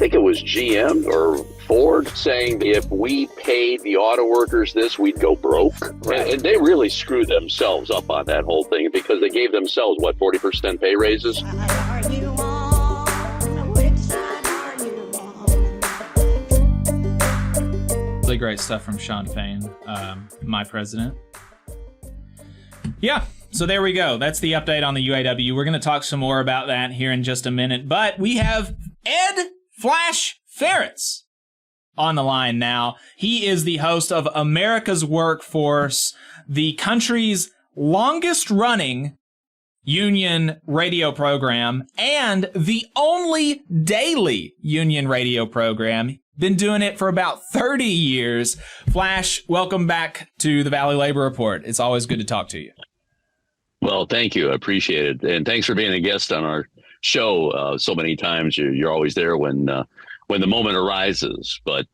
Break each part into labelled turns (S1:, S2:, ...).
S1: think it was GM or Ford saying if we paid the auto workers this, we'd go broke. Right. And they really screwed themselves up on that whole thing because they gave themselves, 40% pay raises?
S2: Really great stuff from Sean Fain, my president. Yeah, so there we go. That's the update on the UAW. We're going to talk some more about that here in just a minute. But we have Ed Flash Ferrenc on the line now. He is the host of America's Workforce, the country's longest running union radio program and the only daily union radio program. Been doing it for about 30 years. Flash, welcome back to the Valley Labor Report. It's always good to talk to you.
S1: Well, thank you. I appreciate it. And thanks for being a guest on our show so many times. You're always there when the moment arises. But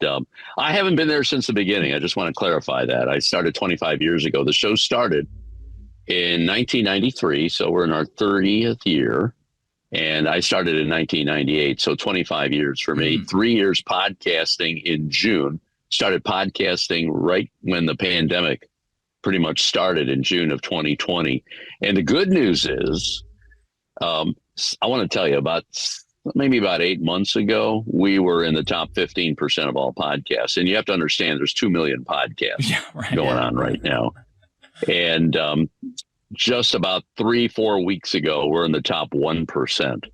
S1: I haven't been there since the beginning. I just want to clarify that. I started 25 years ago. The show started in 1993, so we're in our 30th year. And I started in 1998, so 25 years for me. 3 years podcasting in June. Started podcasting right when the pandemic pretty much started in June of 2020. And the good news is, I want to tell you maybe about 8 months ago, we were in the top 15% of all podcasts. And you have to understand there's 2 million podcasts going on right now. And just about 3-4 weeks ago, we're in the top 1%.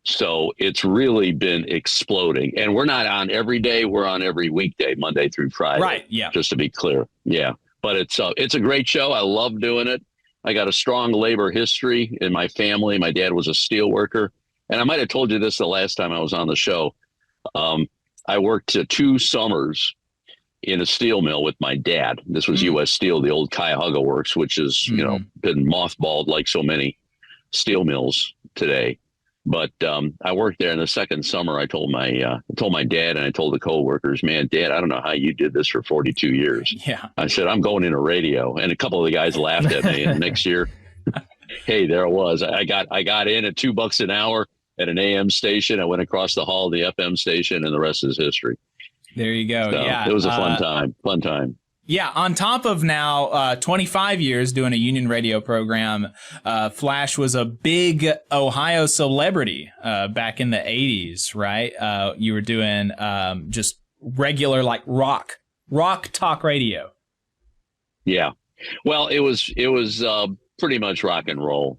S1: So it's really been exploding. And we're not on every day. We're on every weekday, Monday through Friday.
S2: Right. Yeah.
S1: Just to be clear. Yeah. But it's a great show. I love doing it. I got a strong labor history in my family. My dad was a steel worker. And I might have told you this the last time I was on the show. I worked 2 summers in a steel mill with my dad. This was U.S. Steel, the old Cuyahoga Works, which is, been mothballed like so many steel mills today. But I worked there in the second summer. I told my dad and I told the coworkers, man, Dad, I don't know how you did this for 42 years.
S2: Yeah.
S1: I said, I'm going into radio. And a couple of the guys laughed at me. And next year, hey, there it was. I got in at $2 an hour at an AM station. I went across the hall to the FM station, and the rest is history.
S2: There you go.
S1: So
S2: yeah.
S1: It was a fun time.
S2: Yeah. On top of now 25 years doing a union radio program, Flash was a big Ohio celebrity back in the 80s, right? You were doing just regular like rock talk radio. Yeah.
S1: Well, it was pretty much rock and roll.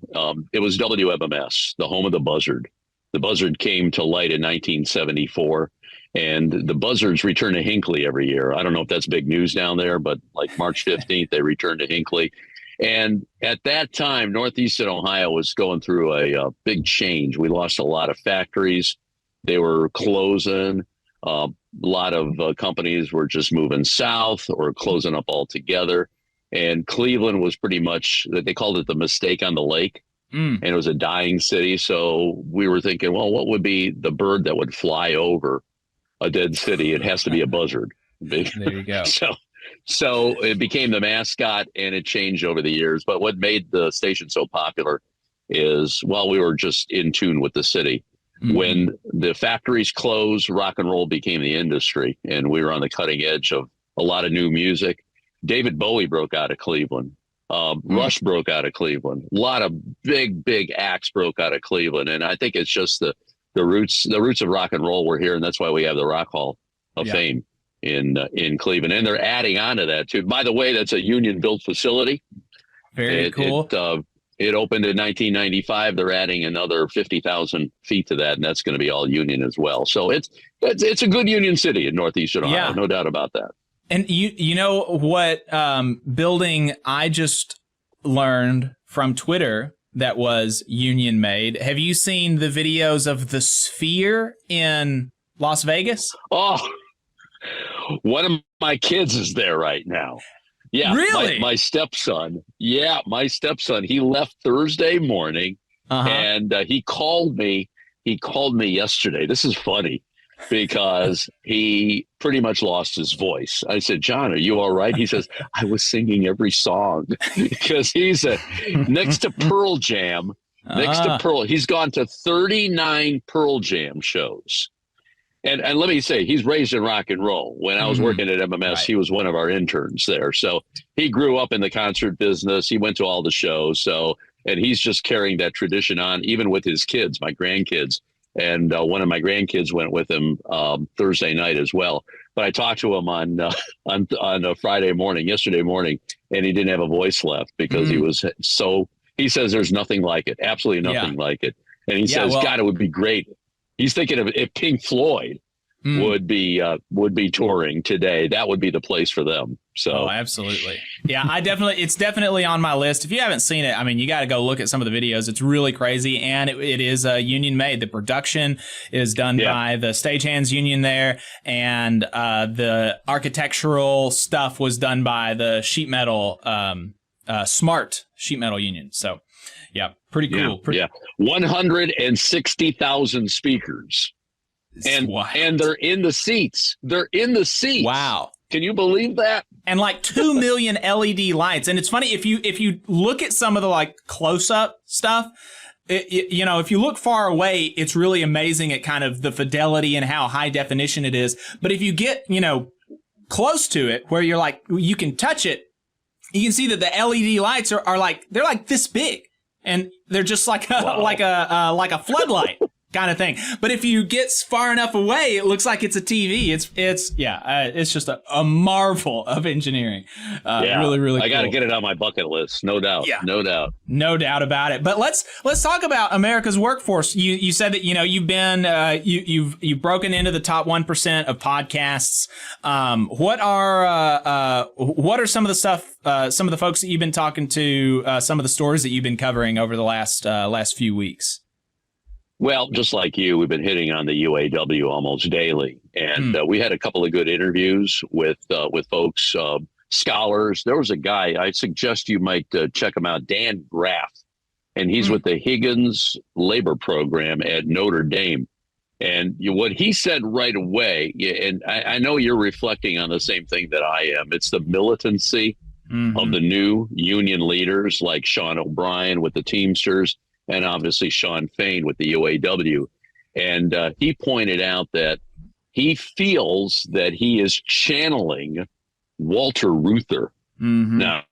S1: It was WMMS, the home of the Buzzard. The Buzzard came to light in 1974. And the Buzzards return to Hinckley every year. I don't know if that's big news down there, but like March 15th, they returned to Hinckley. And at that time, Northeastern Ohio was going through a big change. We lost a lot of factories. They were closing. A lot of companies were just moving south or closing up altogether. And Cleveland was pretty much, they called it the mistake on the lake. And it was a dying city. So we were thinking, well, what would be the bird that would fly over a dead city? It has to be a buzzard.
S2: There you go.
S1: So it became the mascot, and it changed over the years. But what made the station so popular is, well, we were just in tune with the city. When the factories closed, rock and roll became the industry, and we were on the cutting edge of a lot of new music. David Bowie broke out of Cleveland. Rush broke out of Cleveland. A lot of big acts broke out of Cleveland. And I think it's just the roots of rock and roll were here. And that's why we have the Rock Hall of Fame in Cleveland. And they're adding on to that too. By the way, that's a union built facility.
S2: Very cool.
S1: It opened in 1995. They're adding another 50,000 feet to that. And that's going to be all union as well. So it's a good union city in Northeastern Ohio. No doubt about that.
S2: And you know what building I just learned from Twitter that was union made? Have you seen the videos of the Sphere in Las Vegas?
S1: Oh, one of my kids is there right now. Yeah.
S2: Really?
S1: My stepson. Yeah. My stepson, he left Thursday morning and he called me. He called me yesterday. This is funny because he pretty much lost his voice. I said, John, are you all right? He says, I was singing every song because he's next to Pearl Jam. He's gone to 39 Pearl Jam shows. And let me say, he's raised in rock and roll. When I was working at MMS,
S2: Right.
S1: he was one of our interns there. So he grew up in the concert business. He went to all the shows. So, and he's just carrying that tradition on, even with his kids, my grandkids. And one of my grandkids went with him Thursday night as well. But I talked to him on a Friday morning, yesterday morning, and he didn't have a voice left because he was so. He says there's nothing like it, absolutely nothing like it. And he says, God, it would be great. He's thinking of if Pink Floyd would be touring today, that would be the place for them. So
S2: absolutely. Yeah, it's definitely on my list. If you haven't seen it, I mean, you got to go look at some of the videos. It's really crazy. And it is union made. The production is done by the stagehands union there. And the architectural stuff was done by the sheet metal, smart sheet metal union. So yeah, pretty cool.
S1: 160,000 speakers. And they're in the seats. Wow. Can you believe that?
S2: And like 2 million LED lights. And it's funny, if you look at some of the like close-up stuff, if you look far away, it's really amazing at kind of the fidelity and how high definition it is. But if you get, close to it where you're like, you can touch it, you can see that the LED lights are like, they're like this big. And they're just like a floodlight kind of thing. But if you get far enough away, it looks like it's a TV. It's just a marvel of engineering. Really, really cool.
S1: I got to get it on my bucket list. No doubt. Yeah. No doubt about it. But let's talk about America's workforce. You said that, you've been, you've broken into the top 1% of podcasts. What are some of the stuff, some of the folks that you've been talking to, some of the stories that you've been covering over the last few weeks? Well, just like you, we've been hitting on the UAW almost daily, and we had a couple of good interviews with folks, scholars. There was a guy, I suggest you might check him out, Dan Graff, and he's with the Higgins Labor Program at Notre Dame. And what he said right away, and I know you're reflecting on the same thing that I am, it's the militancy of the new union leaders like Sean O'Brien with the Teamsters, and obviously Sean Fain with the UAW. And he pointed out that he feels that he is channeling Walter Reuther. Now,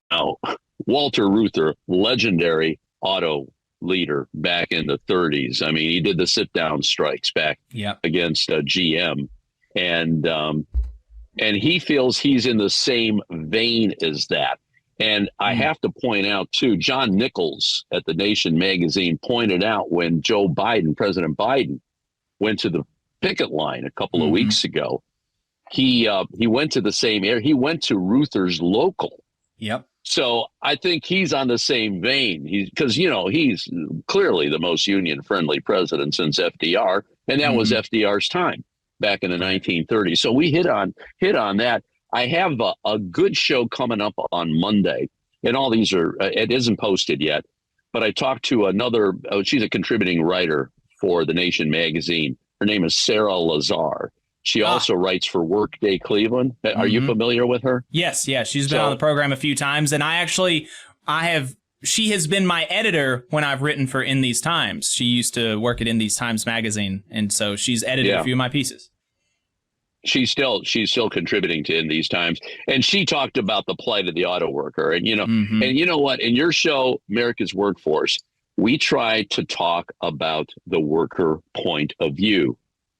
S1: Walter Reuther, legendary auto leader back in the 30s. I mean, he did the sit-down strikes back against GM. And he feels he's in the same vein as that. And I have to point out, too, John Nichols at The Nation magazine pointed out when President Biden, went to the picket line a couple of weeks ago, he went to the same area. He went to Reuther's local. Yep. So I think he's on the same vein. Because, he's clearly the most union-friendly president since FDR, and that was FDR's time back in the 1930s. So we hit on that. I have a good show coming up on Monday, and all these it isn't posted yet, but I talked to another, she's a contributing writer for The Nation magazine. Her name is Sarah Lazar. She also writes for Workday Cleveland. Are you familiar with her?
S2: Yes. She's been on the program a few times, and she has been my editor when I've written for In These Times. She used to work at In These Times magazine, and so she's edited a few of my pieces.
S1: She's still contributing to In These Times, and she talked about the plight of the auto worker. And and you know what? In your show, America's Workforce, we try to talk about the worker point of view,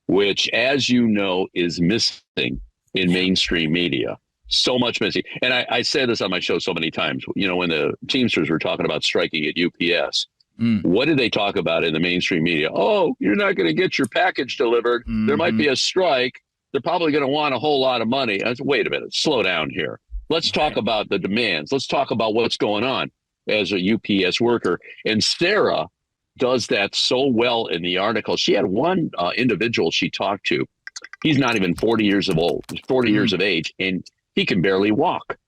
S1: which, as you know, is missing in mainstream media. So much missing. And I say this on my show so many times. When the Teamsters were talking about striking at UPS, what did they talk about in the mainstream media? Oh, you're not going to get your package delivered. There might be a strike. They're probably going to want a whole lot of money. I said, wait a minute, slow down here. Let's talk about the demands. Let's talk about what's going on as a UPS worker. And Sarah does that so well in the article. She had one individual she talked to. He's not even 40 years of age, and he can barely walk.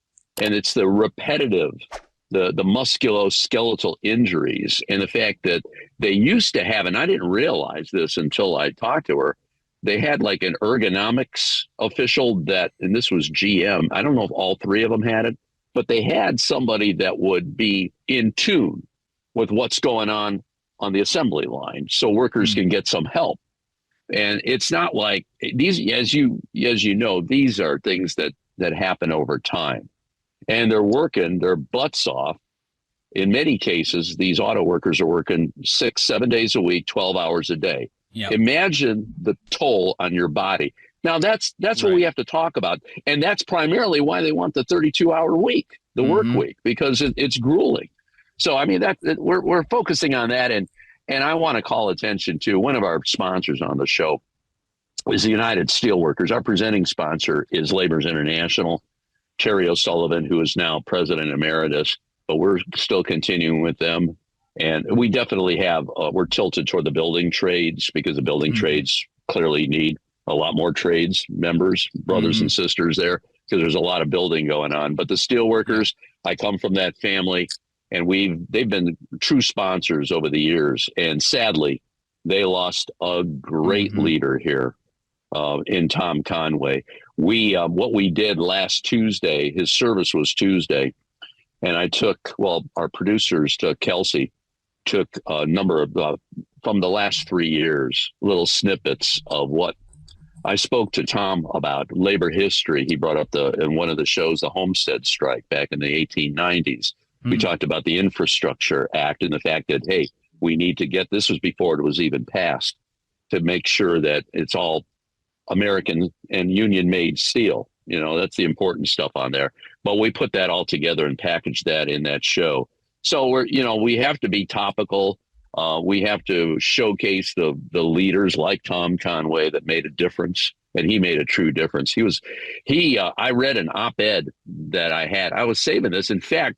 S1: And it's the repetitive, the musculoskeletal injuries, and the fact that they used to have, and I didn't realize this until I talked to her, they had like an ergonomics official and this was GM. I don't know if all three of them had it, but they had somebody that would be in tune with what's going on the assembly line so workers can get some help. And it's not like these, as you know, these are things that happen over time, and they're working their butts off. In many cases, these auto workers are working 6-7 days a week, 12 hours a day. Yep. Imagine the toll on your body. Now that's right. What we have to talk about. And that's primarily why they want the 32-hour week, the work week, because it's grueling. So, I mean, we're focusing on that. And I want to call attention to one of our sponsors on the show is the United Steelworkers. Our presenting sponsor is Labor's International, Terry O'Sullivan, who is now president emeritus, but we're still continuing with them. And we definitely we're tilted toward the building trades, because the building trades clearly need a lot more trades members, brothers and sisters there, because there's a lot of building going on. But the steelworkers, I come from that family, and they've been true sponsors over the years. And sadly, they lost a great leader here in Tom Conway. What we did last Tuesday, his service was Tuesday, and our producers Kelsey took a number of, from the last 3 years, little snippets of what I spoke to Tom about labor history. He brought up in one of the shows, the Homestead strike back in the 1890s. We talked about the Infrastructure Act and the fact that, hey, we need to this was before it was even passed, to make sure that it's all American and union made steel. That's the important stuff on there. But we put that all together and packaged that in that show. So we have to be topical. We have to showcase the leaders like Tom Conway that made a difference, and he made a true difference. I read an op-ed that I had. I was saving this. In fact,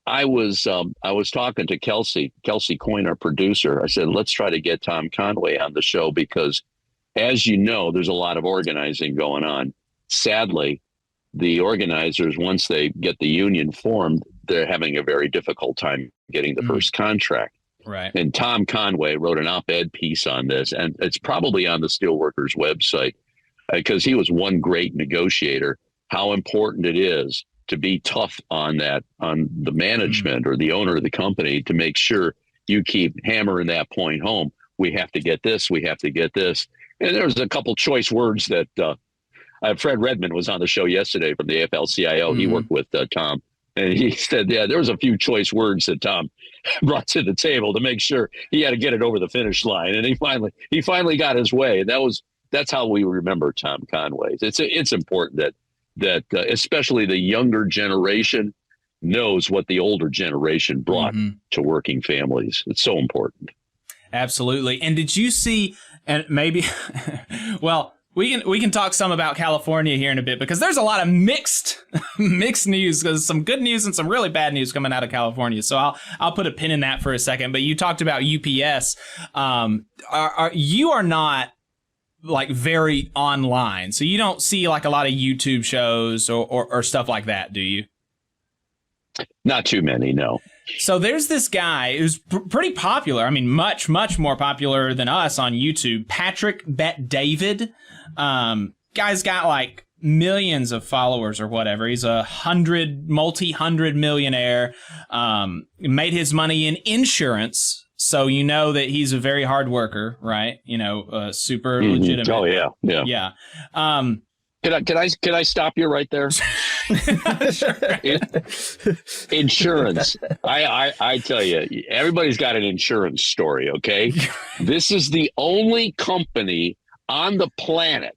S1: I was talking to Kelsey Coyne, our producer. I said, let's try to get Tom Conway on the show, because, as you know, there's a lot of organizing going on. Sadly, the organizers, once they get the union formed, they're having a very difficult time getting the first contract.
S2: Right.
S1: And Tom Conway wrote an op-ed piece on this, and it's probably on the Steelworkers website, because he was one great negotiator, how important it is to be tough on the management or the owner of the company, to make sure you keep hammering that point home. We have to get this. We have to get this. And there was a couple choice words that Fred Redmond was on the show yesterday from the AFL-CIO. He worked with Tom, and he said, there was a few choice words that Tom brought to the table to make sure he had to get it over the finish line. And he finally got his way. And that's how we remember Tom Conway. It's important that especially the younger generation knows what the older generation brought to working families. It's so important.
S2: Absolutely. And did you see, and maybe, well, we can talk some about California here in a bit, because there's a lot of mixed news. There's some good news and some really bad news coming out of California. So I'll put a pin in that for a second. But you talked about UPS. You are not like very online, so you don't see like a lot of YouTube shows or stuff like that, do you?
S1: Not too many, no.
S2: So there's this guy who's pretty popular. I mean, much more popular than us on YouTube. Patrick Bet-David. Guy's got like millions of followers or whatever. He's a multi-hundred millionaire. Made his money in insurance. So you know that he's a very hard worker, right? Super legitimate.
S1: Oh yeah.
S2: Yeah.
S1: Can I stop you right there? Insurance. I tell you, everybody's got an insurance story. Okay, this is the only company on the planet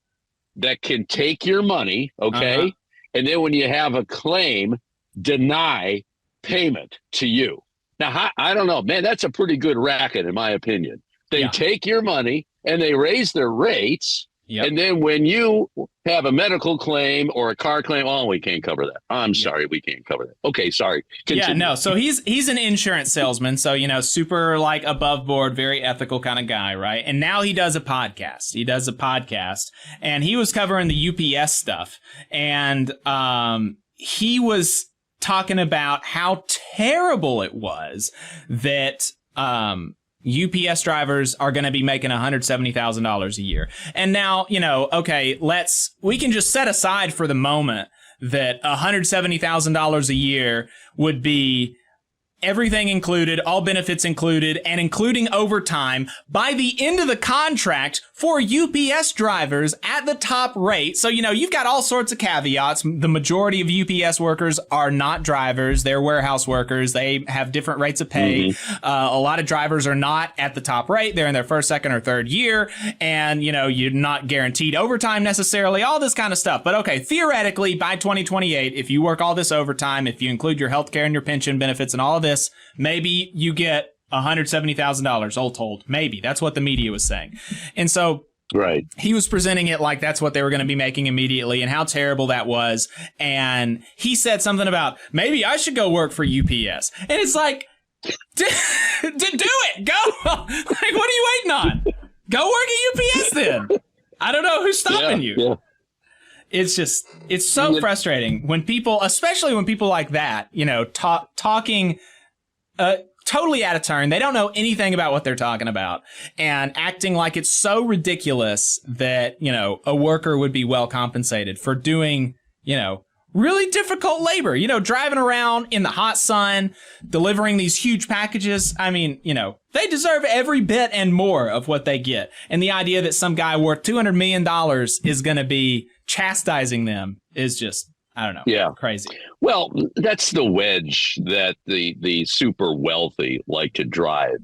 S1: that can take your money. Okay, and then when you have a claim, deny payment to you. Now, I don't know, man, that's a pretty good racket, in my opinion. They take your money and they raise their rates. Yep. And then when you have a medical claim or a car claim, we can't cover that. I'm sorry, we can't cover that. Okay, sorry. Continue.
S2: Yeah, no. So he's an insurance salesman. So, super like above board, very ethical kind of guy, right? And now he does a podcast. And he was covering the UPS stuff. And he was talking about how terrible it was that UPS drivers are going to be making $170,000 a year. And now, okay, we can just set aside for the moment that $170,000 a year would be everything included, all benefits included, and including overtime by the end of the contract for UPS drivers at the top rate. So, you've got all sorts of caveats. The majority of UPS workers are not drivers. They're warehouse workers. They have different rates of pay. A lot of drivers are not at the top rate. They're in their first, second, or third year. And, you're not guaranteed overtime necessarily, all this kind of stuff. But okay, theoretically, by 2028, if you work all this overtime, if you include your healthcare and your pension benefits and all of this, maybe you get $170,000 all told. Maybe. That's what the media was saying. And so
S1: right.
S2: He was presenting it like that's what they were going to be making immediately and how terrible that was. And he said something about, maybe I should go work for UPS. And it's like, do it. Go. Like, what are you waiting on? Go work at UPS then. I don't know who's stopping you. Yeah. It's so frustrating when people, especially when people like that, talking totally out of turn. They don't know anything about what they're talking about and acting like it's so ridiculous that, a worker would be well compensated for doing, really difficult labor, driving around in the hot sun, delivering these huge packages. I mean, they deserve every bit and more of what they get. And the idea that some guy worth $200 million is going to be chastising them is just, I don't know. Yeah. Crazy.
S1: Well, that's the wedge that the super wealthy like to drive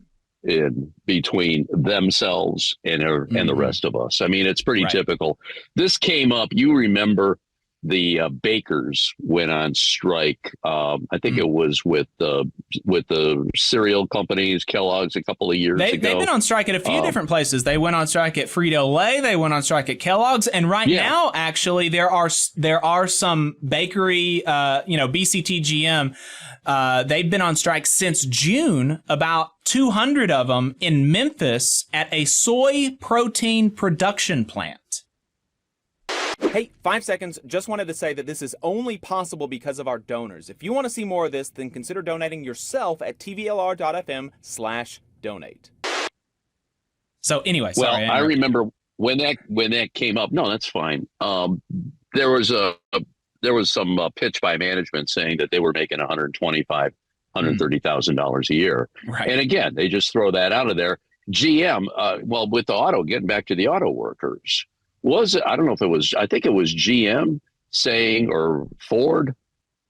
S1: in between themselves and the rest of us. I mean, it's pretty typical. This came up. You remember the bakers went on strike. I think it was with the cereal companies, Kellogg's, a couple of years ago.
S2: They've been on strike at a few different places. They went on strike at Frito-Lay. They went on strike at Kellogg's, and right now, actually, there are some bakery, BCT GM. They've been on strike since June. About 200 of them in Memphis at a soy protein production plant.
S3: Hey, 5 seconds. Just wanted to say that this is only possible because of our donors. If you want to see more of this, then consider donating yourself at tvlr.fm/donate.
S2: So anyway,
S1: sorry. Well, I remember when that came up. No, that's fine. There was some pitch by management saying that they were making $130,000 a year. Right. And again, they just throw that out of there. GM, with the getting back to the auto workers. I don't know if it was, I think it was GM saying, or Ford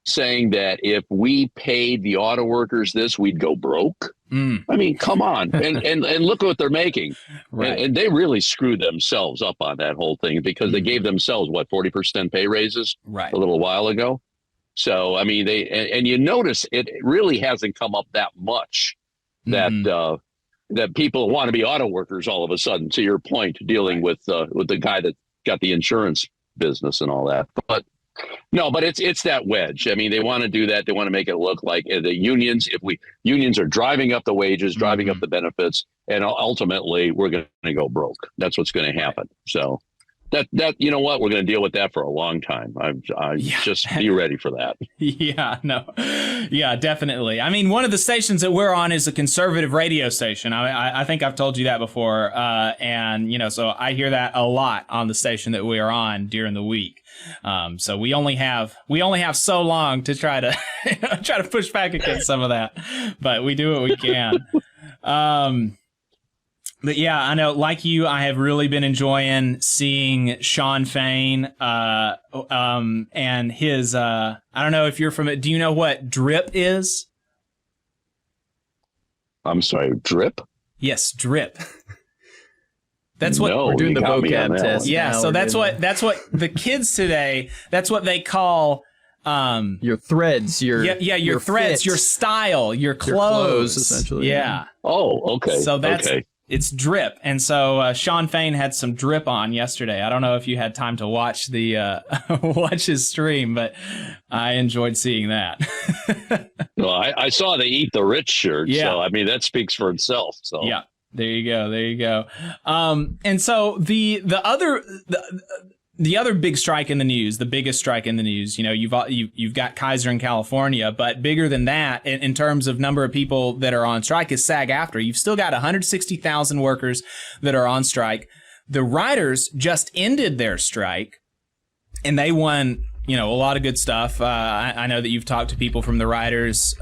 S1: saying that if we paid the auto workers this, we'd go broke. I mean, come on. And look what they're making. Right. And they really screwed themselves up on that whole thing because they gave themselves, 40% pay raises a little while ago. So, I mean, and you notice it really hasn't come up that much that people want to be auto workers all of a sudden, to your point, dealing with the guy that got the insurance business and all that. But it's that wedge. I mean, they want to do that. They want to make it look like the unions, unions are driving up the wages, driving up the benefits, and ultimately we're going to go broke. That's what's going to happen. So that you know what, we're going to deal with that for a long time. Just be ready for that.
S2: Definitely. I mean, one of the stations that we're on is a conservative radio station. I think I've told you that before, and so I hear that a lot on the station that we are on during the week. So we only have so long to try to push back against some of that, but we do what we can. But yeah, I know, like you, I have really been enjoying seeing Shawn Fain, and his, I don't know if you're from it. Do you know what drip is?
S1: I'm sorry, drip?
S2: Yes, drip. That's what
S4: we're doing the vocab test.
S2: Yeah, so that's what the kids today, that's what they call
S4: your threads,
S2: your threads,
S4: fit,
S2: your style, your clothes
S4: essentially.
S2: Yeah.
S1: Oh, okay.
S2: So it's drip. And so Shawn Fain had some drip on yesterday. I don't know if you had time to watch watch his stream, but I enjoyed seeing that.
S1: Well, I saw the Eat the Rich shirt, so I mean that speaks for itself. So
S2: yeah. There you go. And so the other big strike in the news, the biggest strike in the news, you've got Kaiser in California, but bigger than that in terms of number of people that are on strike is SAG-AFTRA. You've still got 160,000 workers that are on strike. The writers just ended their strike, and they won, a lot of good stuff. I know that you've talked to people from the writers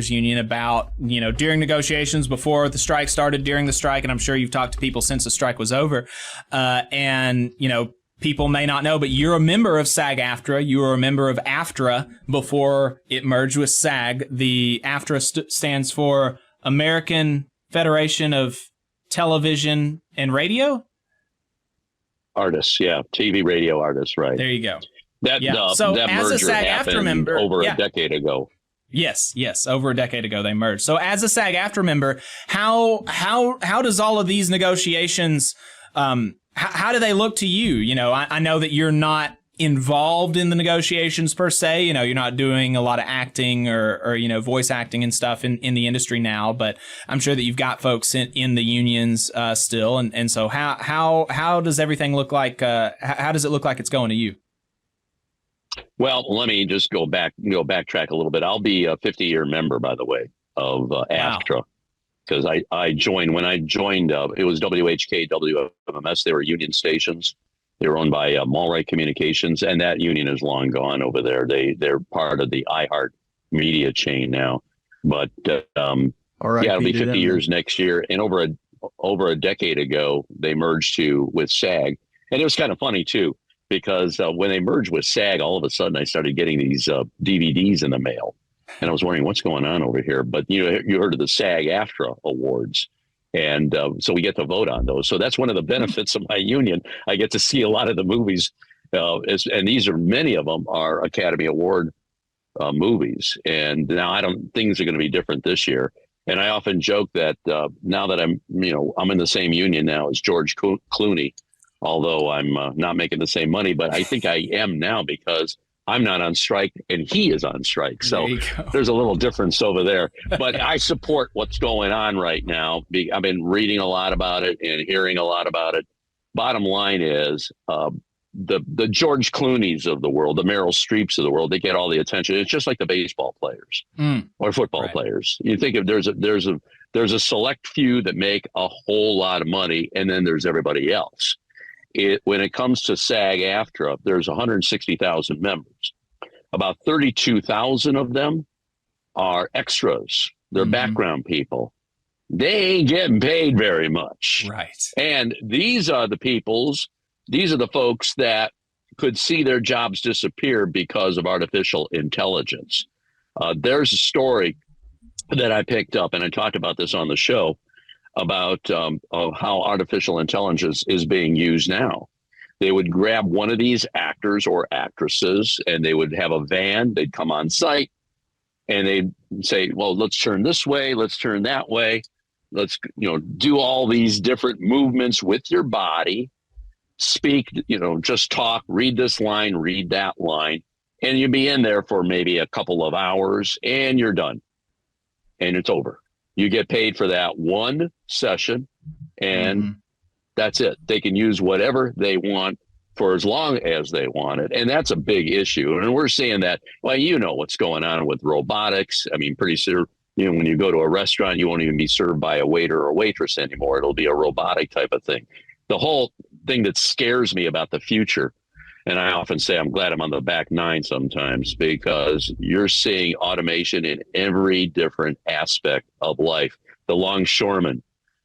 S2: union about, during negotiations, before the strike started, during the strike, and I'm sure you've talked to people since the strike was over. And people may not know, but you're a member of SAG-AFTRA. You were a member of AFTRA before it merged with SAG. The AFTRA stands for American Federation of Television and Radio
S1: Artists. Yeah. TV, radio artists. Right.
S2: There you go.
S1: That
S2: as a
S1: merger
S2: SAG-AFTRA
S1: happened
S2: member,
S1: over a decade ago.
S2: Yes, over a decade ago they merged. So as a SAG-AFTRA member, how does all of these negotiations, how do they look to you? I know that you're not involved in the negotiations per se. You're not doing a lot of acting or voice acting and stuff in the industry now, but I'm sure that you've got folks in the unions still. And so how does everything look like? How does it look like it's going to you?
S1: Well, let me just backtrack a little bit. I'll be a 50-year member, by the way, of AFTRA, because I joined, it was WHK, WMMS. They were union stations. They were owned by Mallright Communications, and that union is long gone over there. They're part of the iHeart media chain now. But it'll be 50 years next year. And over a decade ago, they merged with SAG. And it was kind of funny, too, because when they merged with SAG, all of a sudden I started getting these DVDs in the mail. And I was wondering what's going on over here. But you heard of the SAG-AFTRA awards. And so we get to vote on those. So that's one of the benefits of my union. I get to see a lot of the movies. And many of them are Academy Award movies. And now things are going to be different this year. And I often joke that now that I'm in the same union now as George Clooney, although I'm not making the same money, but I think I am now because I'm not on strike and he is on strike. So there's a little difference over there. But I support what's going on right now. I've been reading a lot about it and hearing a lot about it. Bottom line is the George Clooneys of the world, the Meryl Streeps of the world, they get all the attention. It's just like the baseball players or football players. You think of there's a select few that make a whole lot of money, and then there's everybody else. When it comes to SAG-AFTRA, there's 160,000 members. About 32,000 of them are extras. They're background people. They ain't getting paid very much.
S2: Right.
S1: And these are the folks that could see their jobs disappear because of artificial intelligence. There's a story that I picked up, and I talked about this on the show, about how artificial intelligence is being used now. They would grab one of these actors or actresses, and they would have a van. They'd come on site, and they'd say, well, let's turn this way, let's turn that way. Let's do all these different movements with your body, speak, just talk, read this line, read that line, and you'd be in there for maybe a couple of hours, and you're done, and it's over. You get paid for that one session, and that's it. They can use whatever they want for as long as they want it. And that's a big issue. And we're seeing that, well, what's going on with robotics. I mean, pretty soon, when you go to a restaurant, you won't even be served by a waiter or waitress anymore. It'll be a robotic type of thing. The whole thing that scares me about the future, and I often say I'm glad I'm on the back nine sometimes, because you're seeing automation in every different aspect of life. The longshoremen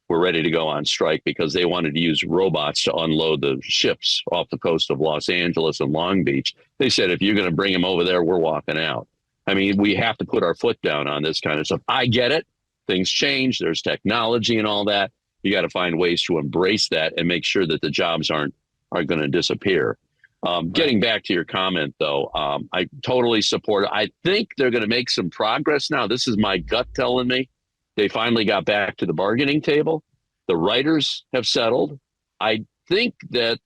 S1: were ready to go on strike because they wanted to use robots to unload the ships off the coast of Los Angeles and Long Beach. They said, if you're going to bring them over there, we're walking out. I mean, we have to put our foot down on this kind of stuff. I get it. Things change. There's technology and all that. You got to find ways to embrace that and make sure that the jobs aren't going to disappear. Getting back to your comment, though, I totally support it. I think they're going to make some progress now. This is my gut telling me. They finally got back to the bargaining table. The writers have settled. I think that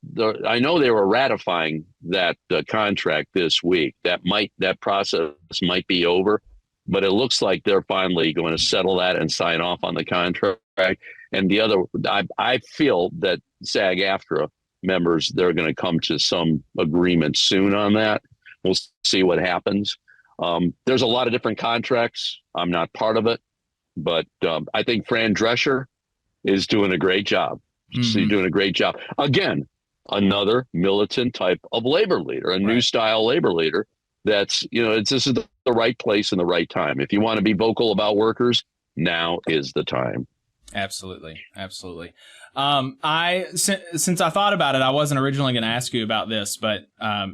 S1: I know they were ratifying that contract this week. That process might be over, but it looks like they're finally going to settle that and sign off on the contract. And the other, I feel that SAG-AFTRA members, they're going to come to some agreement soon on that. We'll see what happens. There's a lot of different contracts. I'm not part of it, but I think Fran Drescher is doing a great job. She's doing a great job. Again, another militant type of labor leader, a new style labor leader. This is the right place and the right time. If you want to be vocal about workers, now is the time.
S2: Absolutely. Since I thought about it, I wasn't originally going to ask you about this, but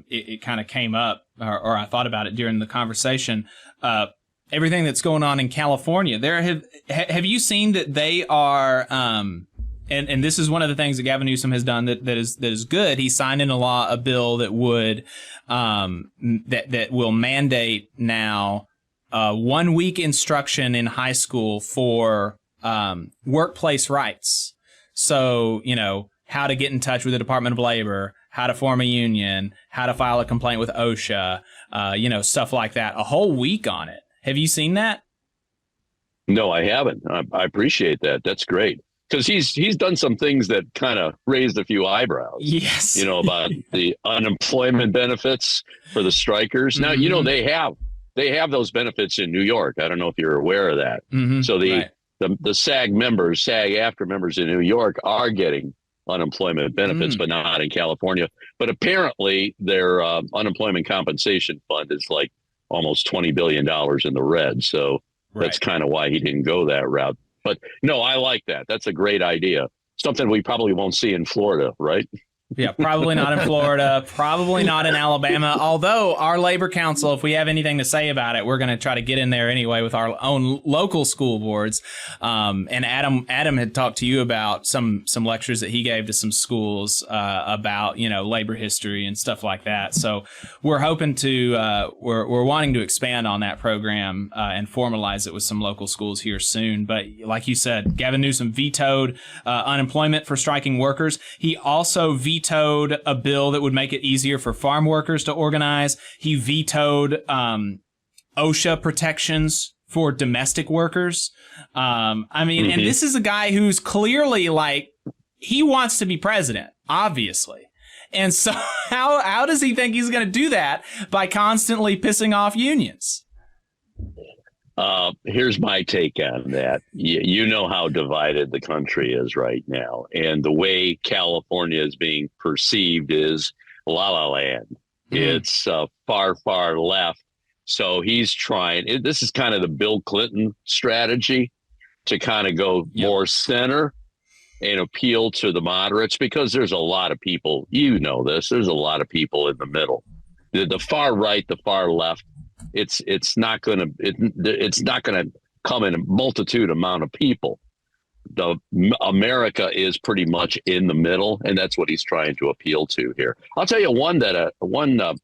S2: it kind of came up, or I thought about it during the conversation. Everything that's going on in California, have you seen that they are, and this is one of the things that Gavin Newsom has done that is good. He signed into law a bill that would that will mandate now 1 week instruction in high school for workplace rights. So, how to get in touch with the Department of Labor, how to form a union, how to file a complaint with OSHA, stuff like that. A whole week on it. Have you seen that?
S1: No, I haven't. I appreciate that. That's great. Because he's done some things that kind of raised a few eyebrows. Yes. About the unemployment benefits for the strikers. Now, they have those benefits in New York. I don't know if you're aware of that. Mm-hmm. So the SAG-AFTRA members in New York are getting unemployment benefits, but not in California. But apparently their unemployment compensation fund is like almost $20 billion in the red. So that's kind of why he didn't go that route. But no, I like that. That's a great idea. Something we probably won't see in Florida, right?
S2: Yeah, probably not in Florida, probably not in Alabama. Although our labor council, if we have anything to say about it, we're going to try to get in there anyway with our own local school boards. And Adam had talked to you about some lectures that he gave to some schools about labor history and stuff like that. So we're hoping to we're wanting to expand on that program and formalize it with some local schools here soon. But like you said, Gavin Newsom vetoed unemployment for striking workers. He also vetoed a bill that would make it easier for farm workers to organize. He vetoed OSHA protections for domestic workers. And this is a guy who's clearly he wants to be president, obviously. And so how does he think he's going to do that? By constantly pissing off unions.
S1: Here's my take on that. You know how divided the country is right now. And the way California is being perceived is la la land. It's far, far left. So he's trying. This is kind of the Bill Clinton strategy to kind of go more center and appeal to the moderates, because there's a lot of people, there's a lot of people in the middle. The far right, the far left. It's not going to come in a multitude amount of people. America is pretty much in the middle, and that's what he's trying to appeal to here. I'll tell you one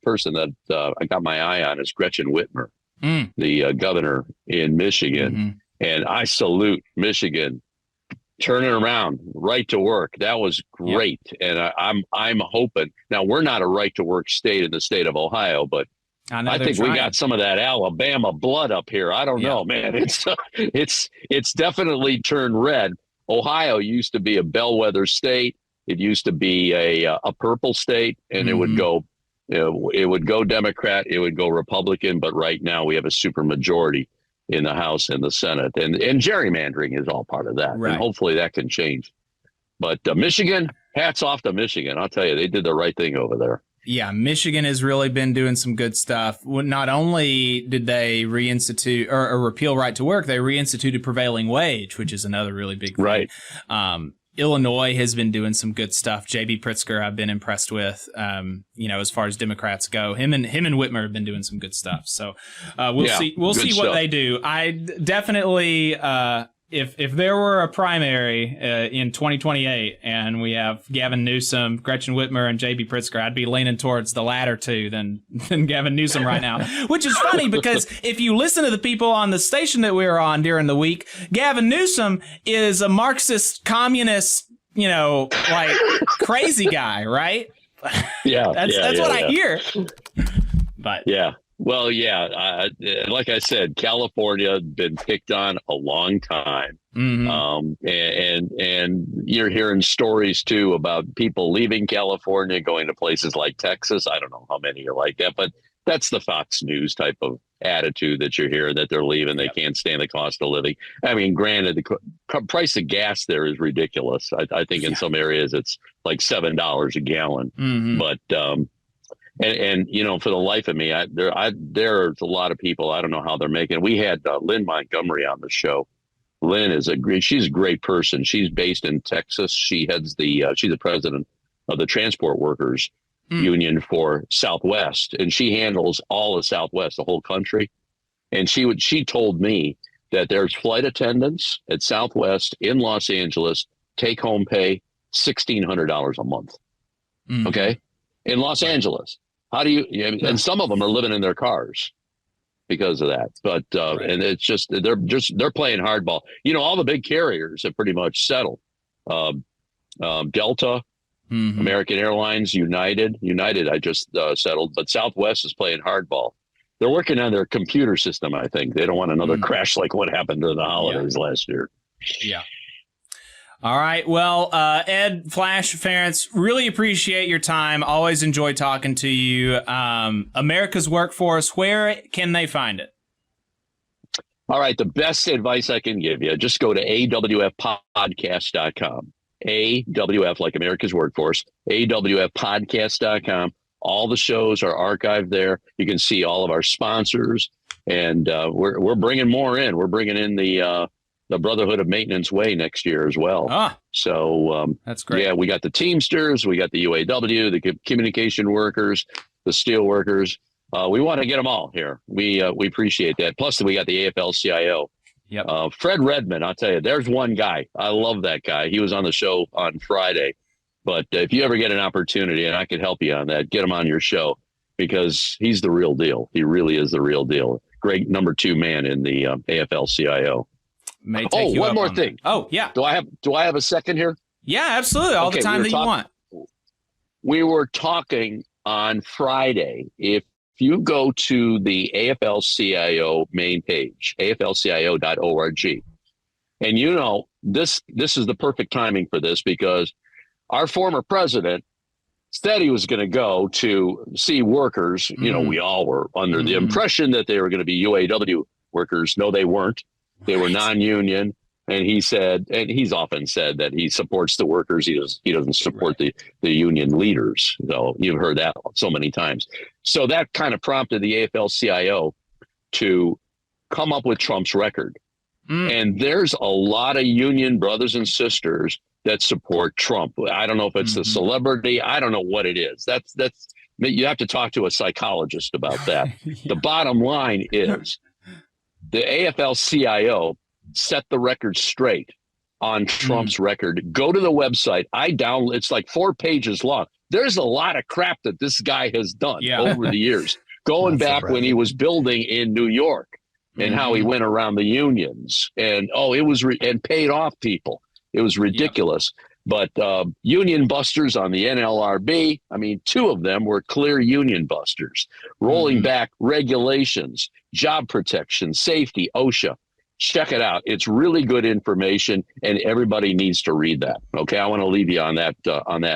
S1: person that I got my eye on is Gretchen Whitmer, the governor in Michigan, and I salute Michigan turning around right to work. That was great, and I'm hoping. Now, we're not a right to work state in the state of Ohio, but I think we got some of that Alabama blood up here. I don't know, man. It's definitely turned red. Ohio used to be a bellwether state. It used to be a purple state, and it would go Democrat, it would go Republican. But right now we have a super majority in the House and the Senate, and gerrymandering is all part of that. Right. And hopefully that can change. But Michigan, hats off to Michigan. I'll tell you, they did the right thing over there.
S2: Yeah, Michigan has really been doing some good stuff. Not only did they reinstitute or repeal right to work, they reinstituted prevailing wage, which is another really big thing.
S1: Right.
S2: Illinois has been doing some good stuff. J.B. Pritzker, I've been impressed with. As far as Democrats go, him and Whitmer have been doing some good stuff. So we'll see what they do. I definitely. If there were a primary in 2028 and we have Gavin Newsom, Gretchen Whitmer, and J.B. Pritzker, I'd be leaning towards the latter two than Gavin Newsom right now. Which is funny because if you listen to the people on the station that we were on during the week, Gavin Newsom is a Marxist, communist, crazy guy, right?
S1: Yeah,
S2: that's what I hear. But
S1: yeah. Well, like I said, California had been picked on a long time. And you're hearing stories, too, about people leaving California, going to places like Texas. I don't know how many are like that, but that's the Fox News type of attitude that you're hearing, that they're leaving. They can't stand the cost of living. I mean, granted, the price of gas there is ridiculous. I think in some areas it's like $7 a gallon. But and you know, for the life of me, there's a lot of people, I don't know how they're making it. We had Lynn Montgomery on the show. Lynn is she's a great person. She's based in Texas. She heads she's the president of the Transport Workers Union for Southwest, and she handles all of Southwest, the whole country. And she told me that there's flight attendants at Southwest in Los Angeles, take home pay $1,600 a month. Okay, in Los Angeles. How do you? And some of them are living in their cars because of that. But and it's just they're playing hardball. You know, all the big carriers have pretty much settled. Delta, American Airlines, United, I just settled, but Southwest is playing hardball. They're working on their computer system, I think. They don't want another crash like what happened during the holidays last year.
S2: Yeah. All right. Well, Ed, Flash Ferrenc, really appreciate your time. Always enjoy talking to you. America's Workforce, where can they find it?
S1: All right. The best advice I can give you, just go to awfpodcast.com. AWF, like America's Workforce, awfpodcast.com. All the shows are archived there. You can see all of our sponsors, and we're bringing more in. We're bringing in the Brotherhood of Maintenance Way next year as well. So that's great. Yeah, we got the Teamsters, we got the UAW, the communication workers, the steel workers. We want to get them all here. We appreciate that. Plus, we got the AFL-CIO. Yep. Fred Redmond, I'll tell you, there's one guy. I love that guy. He was on the show on Friday. But if you ever get an opportunity, and I can help you on that, get him on your show, because he's the real deal. He really is the real deal. Great number 2 man in the AFL-CIO. One more thing.
S2: Oh, yeah.
S1: Do I have a second here?
S2: Yeah, absolutely. All the time that you want.
S1: We were talking on Friday. If you go to the AFL-CIO main page, aflcio.org, and you know, this is the perfect timing for this, because our former president said he was going to go to see workers. You know, we all were under the impression that they were going to be UAW workers. No, they weren't. They were non-union. And he said, and he's often said that he supports the workers. He doesn't support the union leaders. So you've heard that so many times. So that kind of prompted the AFL-CIO to come up with Trump's record. And there's a lot of union brothers and sisters that support Trump. I don't know if it's the celebrity. I don't know what it is. That's you have to talk to a psychologist about that. The bottom line is the AFL-CIO set the record straight on Trump's record. Go to the website. It's like 4 pages long. There's a lot of crap that this guy has done over the years, going back when he was building in New York, and how he went around the unions, and it was and paid off people. It was ridiculous. But union busters on the NLRB, I mean, 2 of them were clear union busters, rolling back regulations, job protection, safety, OSHA. Check it out. It's really good information, and everybody needs to read that. Okay, I want to leave you on that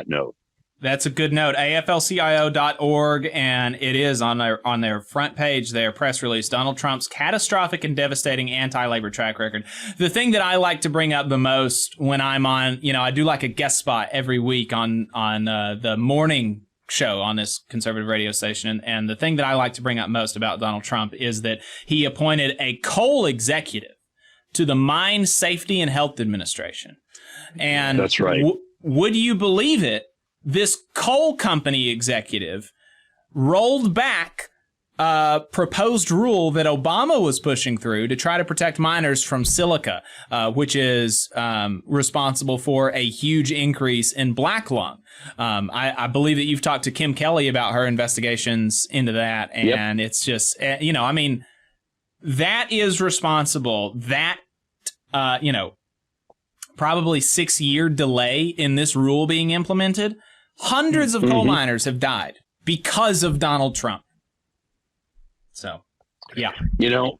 S1: note.
S2: That's a good note. AFLCIO.org, and it is on their front page, their press release, Donald Trump's catastrophic and devastating anti-labor track record. The thing that I like to bring up the most when I'm on, I do like a guest spot every week on the morning show on this conservative radio station, and the thing that I like to bring up most about Donald Trump is that he appointed a coal executive to the Mine Safety and Health Administration. And
S1: that's right.
S2: Would you believe it? This coal company executive rolled back a proposed rule that Obama was pushing through to try to protect miners from silica, which is responsible for a huge increase in black lung. I believe that you've talked to Kim Kelly about her investigations into that, and it's just, that is responsible. That, probably 6-year delay in this rule being implemented. Hundreds of coal miners have died because of Donald Trump. So, yeah.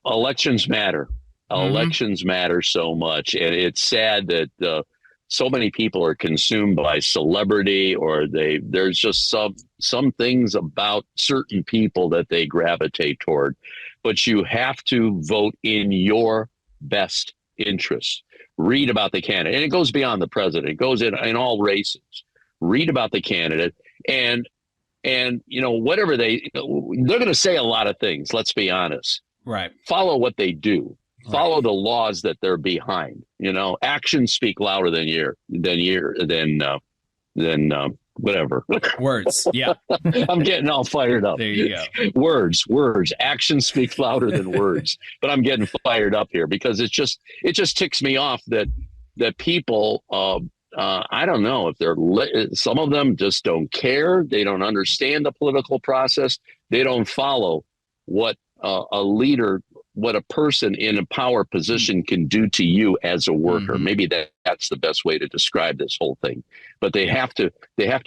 S2: Elections matter. Elections matter so much. And it's sad that
S1: so many people are consumed by celebrity, or there's just some things about certain people that they gravitate toward. But you have to vote in your best interest. Read about the candidate, and it goes beyond the president. It goes in all races. Read about the candidate, and whatever they're going to say a lot of things. Let's be honest.
S2: Right.
S1: Follow what they do. Follow the laws that they're behind. Actions speak louder than whatever.
S2: Words. Yeah.
S1: I'm getting all fired up.
S2: There you go.
S1: Words. Actions speak louder than words. But I'm getting fired up here because it just ticks me off that people, I don't know if some of them just don't care. They don't understand the political process. They don't follow what a leader, what a person in a power position can do to you as a worker. Mm-hmm. Maybe that's the best way to describe this whole thing. But they have to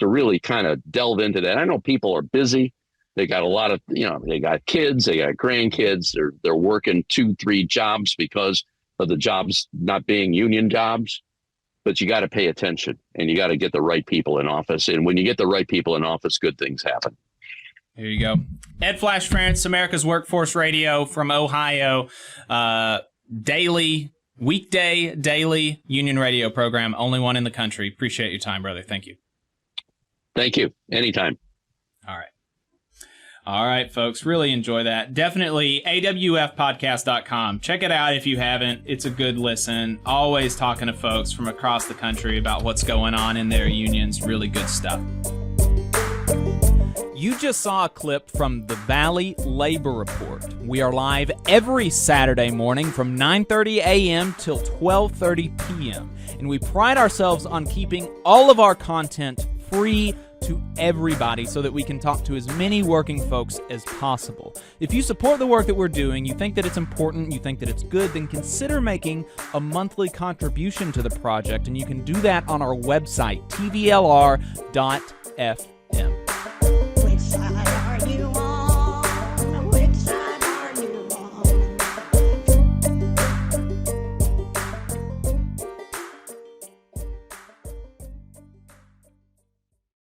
S1: really kind of delve into that. I know people are busy. They got a lot of, they got kids, they got grandkids. They're working 2-3 jobs because of the jobs not being union jobs. But you got to pay attention, and you got to get the right people in office. And when you get the right people in office, good things happen.
S2: There you go. Ed Flash Ferrenc, America's Workforce Radio from Ohio. Weekday daily union radio program. Only one in the country. Appreciate your time, brother. Thank you.
S1: Thank you. Anytime.
S2: All right, folks. Really enjoy that. Definitely awfpodcast.com. Check it out if you haven't. It's a good listen. Always talking to folks from across the country about what's going on in their unions. Really good stuff. You just saw a clip from the Valley Labor Report. We are live every Saturday morning from 9:30 a.m. till 12:30 p.m. And we pride ourselves on keeping all of our content free to everybody so that we can talk to as many working folks as possible. If you support the work that we're doing, you think that it's important, you think that it's good, then consider making a monthly contribution to the project, and you can do that on our website, tvlr.fm.